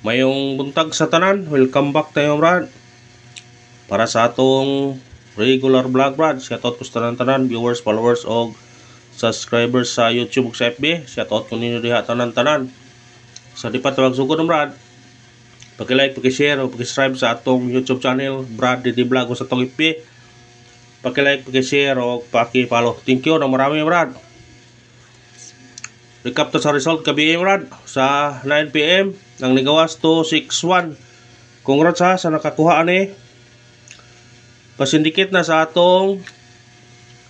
Mayong buntag sa tanan, welcome back tayo brad. Para sa atong regular vlog brad, shoutout ko sa tanan-tanan, viewers, followers o subscribers sa YouTube ug sa FB. Shoutout ko ninyo diha tanan-tanan. Sa di pa tawag sugod brad, paki-like, paki-share o paki-subscribe sa atong YouTube channel, Brad Didi Vlog o sa atong FB. Paki-like, paki-share o paki-follow. Thank you na marami brad. Recap to sa result kabi brad sa 9 PM nang nigawas to 6-1. Congrats ha sa nakakuha ani. Pasindikit na sa atong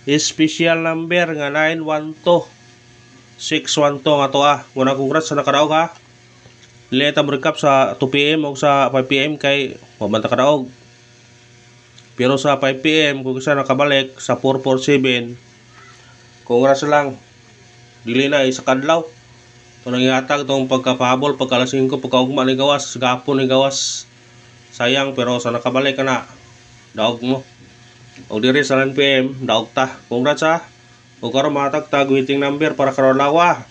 special number nga 912 612 nga to ah. Muna congrats sa nakadaog ha. Dili ta recap sa 2 PM o sa 5 PM kay mabanta kadaog. Pero sa 5 PM kung isa nakabalik sa 447, congrats lang. Dili na isa kadlaw. Ito nangyatag itong pagkapahabol, pagkalasing ko, pagkaugma ni gawas, gapon ni gawas. Sayang pero sa nakabalik ka na, daog mo. O diri sa 9 PM, daog ta. Congrats ha. O karon matagtag waiting number para karon lawa.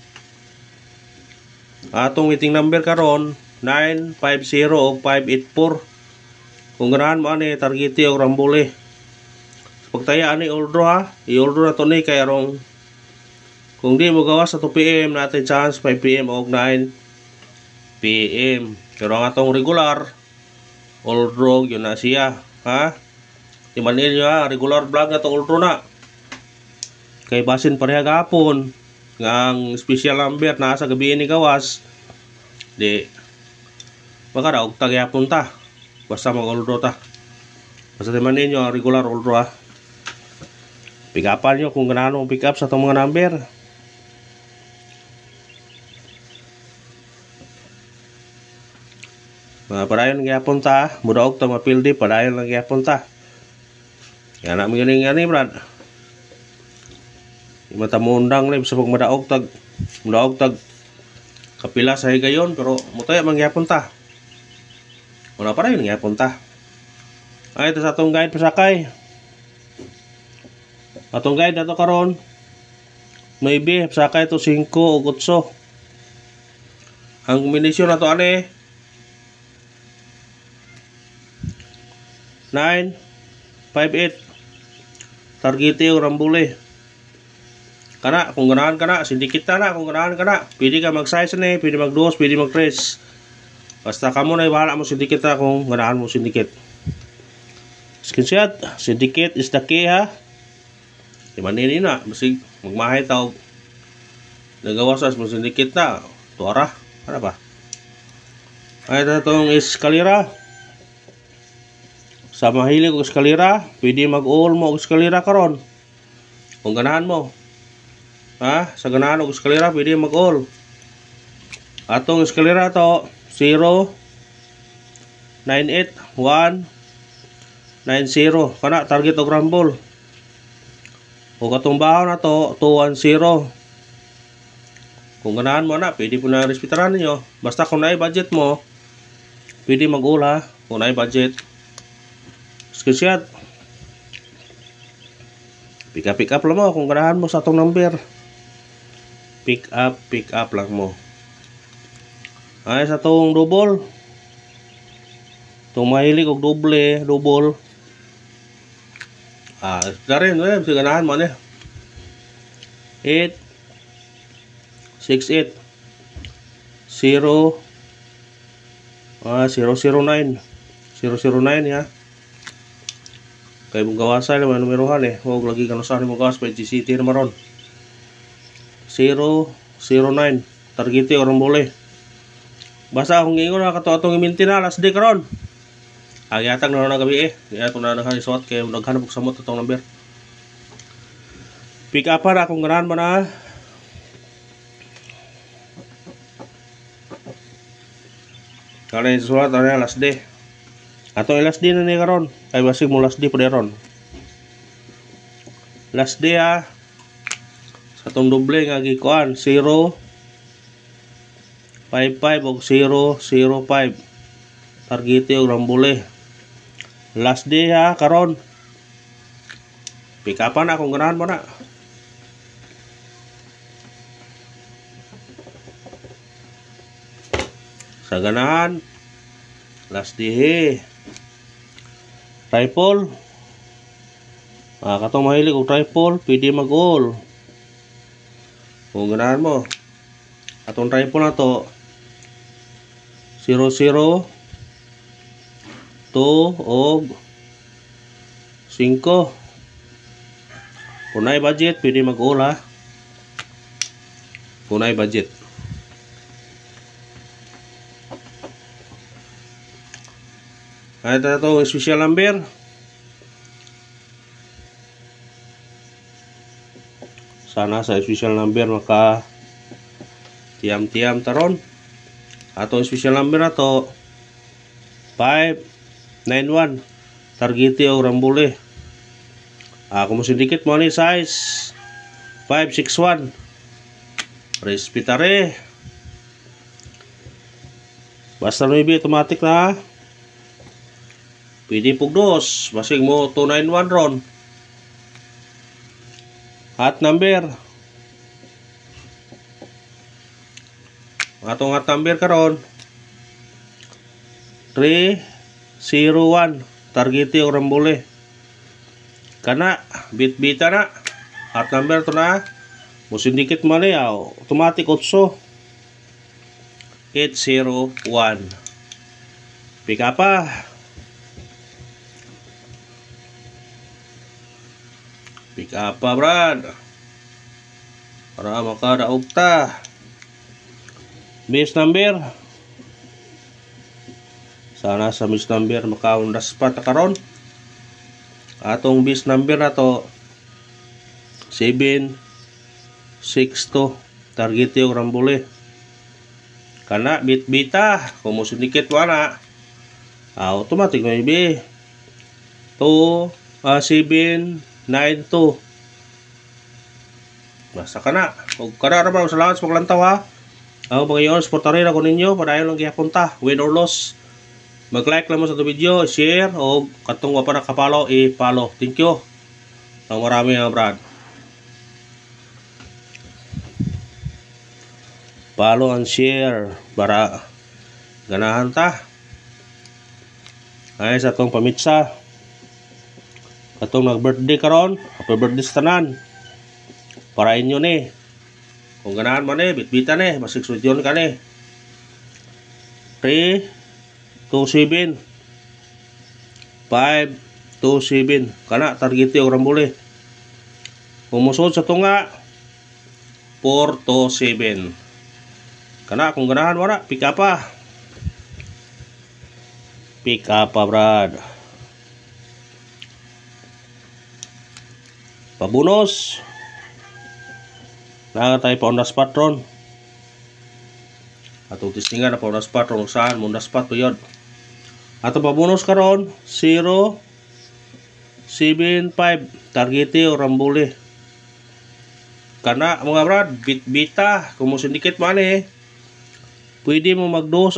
Atong waiting number karon 950 o 584. Kung ganahan mo ani targeti o rambole. Pagtaya ani ordro ha, i-ordro na to ni kay arong kung di mo gawas sa 2 PM natin chance 5 PM o 9 PM. Pero ang atong regular ordro yun na siya ha. Timanin nyo ha, regular vlog na to ordro na. Kay basin pareha gapon ang special number na sa gabi ni gawas. Di baka daog tagyapon ta. Basta mag-ordro ta. Basta timanin nyo regular ordro ha. Pick upan nyo kung ganahan mong pick up sa itong mga number. Padayon lang gyapon ta, mudaog ta mapildi, padayon lang gyapon ta. Yan na mga nga brad. Mata mundang na sa pagmadaog tag kapila sa higayon pero mutaya man gyapon ta. Wala padayon gyapon ta. Ay ito sa atong guide pasakay. Atong guide nato karon maybe pasakay to 5 o 8. Ang kombinasyon nato ani 9, 5, 8. Targete o rambule. Kana, kung ganahan ka na, sindikit na kung ganahan ka na. Pwede ka mag-size na pwede mag-2, pwede mag-3. Basta kamo na ibahala mo sindikit na kung ganahan mo sindikit. Screenshot, sindikit is the key ha. Imanin na, masig magmahay tawag. Nagawasas mo sindikit na. Tuara, ano ba? Ay, ito itong eskalera. Sa mahilig og eskalera, pwede mag-all mo og eskalera karon. Kung ganahan mo. Ha? Sa ganahan og eskalera, pwede mag-all. Atong eskalera to 0 98 1 90. Kana target og rumble. O katong bahaw na to 210. Kung ganahan mo na, pwede po na respetaran niyo. Basta kung naay budget mo, pwede mag-all ha. Kung naay budget. Screenshot. Pick up lang mo kung ganahan mo sa atong number. Pick up lang mo. Ay sa atong double. Itong mahilig og double. Darin, sa ganahan mo 8 6 8 0 009 009 ya. Kaya mong gawasan naman numerohan huwag lagi ka nasahan mong gawas pa GCT naman ron 009 targete o rambole. Basta kung ingon na kato atong iminti na last day karon agyatag na ron na gabi kaya kung na naghanisot kaya naghanap sa samot itong number. Pick up na kung ganahan mo na. Kaya sulat na last day. Atong last day na ni karon. Kay basig mo last day pa ron. Last day ha. Sa atong doble nga gikuan 0 55 og 005. Targete og rambole. Last day ha karon. Pick up na kung ganahan mo na. Sa ganahan Last dihe. Rifle. Katong mahilig og rifle, pwede mag-all. Kung ganahan mo. Atong rifle na to 00 2 og 5. Punay budget, pwede mag-all ha. Punay budget. Ito na ito, special number. Sana sa special number maka tiam-tiam taron. Atong special number na to 591. Targete o rambule. Kung mo sindikit mo ni size 561. Respetare. Basta maybe automatic na. Pwede pugdos. Basig mo 291 ron. Hot number. Atong hot number karon 301. Targete o rambule. Kana bit-bita na. Hot number to na. Musindikit man eh. Automatic 8. 801. Pika pa. Pika pa brad. Para makadaog ta. Base number. Sana sa base number makaundas pa ta karon. Atong base number na to 762. Targete o rambule. Kana bit-bita. Kung mo sindikit wala. Automatic maybe 792. Basta kana. Kung kana naman salamat sa paglantaw ha. Ang mga iyon, supportarin ako ninyo. Padayon lang gihapunta. Win or loss. Mag-like lang mo sa ito video. Share. O katong pa nakapalo. I-follow. Thank you. Ang marami mga brad. Follow and share. Para ganahan ta. Ay sa itong pamitsa. Katong nag-birthday karon. Happy birthday sa tanan. Para inyo ni. Kung ganahan mo ni, bitbita ni, masiksudyon ka ni. 327 527. Kana, targete o rambule. Kung musod sa tunga 427. Kana, kung ganahan mo na, pick up pa. Pick up pa, brad. Pabunos. Tayo pa on the spot ron. Atong tistingan na pa on the spot ron. Saan mo on the spot po yun. Atong pabonus karon 075. Targete o rambule. Kana mga brad, bit-bita. Kung mo sindikit man pwede mo mag-dos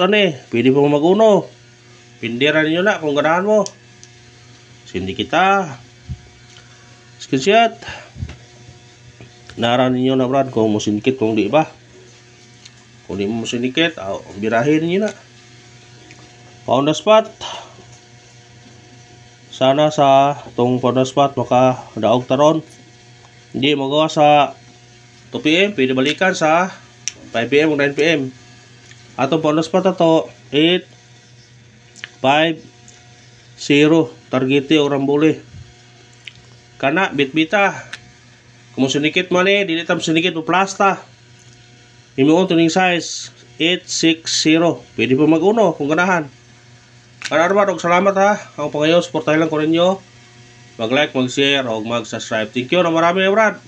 pwede mo mag-uno. Pindiran ninyo na kung ganahan mo. Sindikita. Screenshot. Nara ninyo na brad kung musindikit kung di ba. Kung di mo musindikit, birahin ninyo na. On the spot. Sana sa tong on the spot makadaog taron. Hindi magawa sa 2 PM, pwede balikan sa 5 PM o 9 PM. Atong on the spot na to 850. Targete o rambule. Kana bit-bita. Kung sinikit mo dili tam sinikit mo plasta. Imuon tuning size 860. Pwede po mag-uno kung ganahan. Kararwa, salamat ha. Ang pangayon, supportahin lang ko ninyo. Mag-like, mag-share, o mag-subscribe. Thank you na marami, brad.